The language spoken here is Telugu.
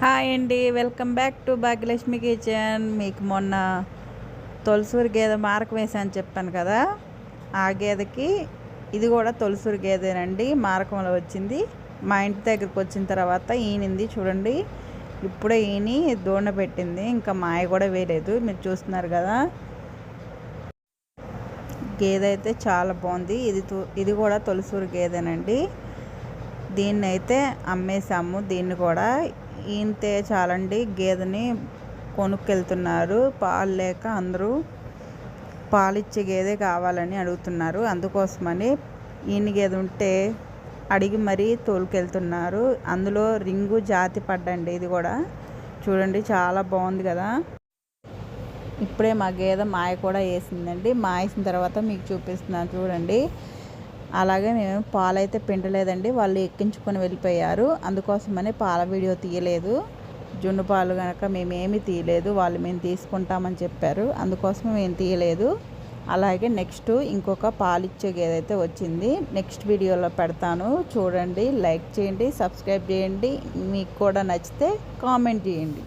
హాయ్ అండి, welcome back to Bhagyalakshmi kitchen. మీకు మొన్న తొలసూరు గేదె మారకం వేసాను చెప్పాను కదా, ఆ గేదెకి ఇది కూడా తొలసూరు గేదెనండి. మారకంలో వచ్చింది. మా ఇంటి దగ్గరికి వచ్చిన తర్వాత ఈనింది చూడండి. ఇప్పుడే ఈని దూడ పెట్టింది, ఇంకా మాయ కూడా వేయలేదు. మీరు చూస్తున్నారు కదా, గేదె అయితే చాలా బాగుంది. ఇది కూడా తొలసూరు గేదెనండి. దీన్ని అయితే అమ్మేశాము. దీన్ని కూడా ఈంతే చాలండి. గేదెని కొనుక్కెళ్తున్నారు. పాలు లేక అందరూ పాలిచ్చే గేదె కావాలని అడుగుతున్నారు. అందుకోసమని ఈయన గేదె ఉంటే అడిగి మరీ తోలుకెళ్తున్నారు. అందులో రింగు జాతి పడ్డండి. ఇది కూడా చూడండి, చాలా బాగుంది కదా. ఇప్పుడే మా గేదె మాయ కూడా వేసిందండి. మాయేసిన తర్వాత మీకు చూపిస్తున్నాను చూడండి. అలాగే మేము పాలైతే పిండలేదండి, వాళ్ళు ఎక్కించుకొని వెళ్ళిపోయారు. అందుకోసమని పాల వీడియో తీయలేదు. జున్ను పాలు కనుక మేమేమీ తీయలేదు, వాళ్ళు మేము తీసుకుంటామని చెప్పారు. అందుకోసం మేము తీయలేదు. అలాగే నెక్స్ట్ ఇంకొక పాలిచ్చే గేదె అయితే వచ్చింది. నెక్స్ట్ వీడియోలో పెడతాను చూడండి. లైక్ చేయండి, సబ్స్క్రైబ్ చేయండి. మీకు కూడా నచ్చితే కామెంట్ చేయండి.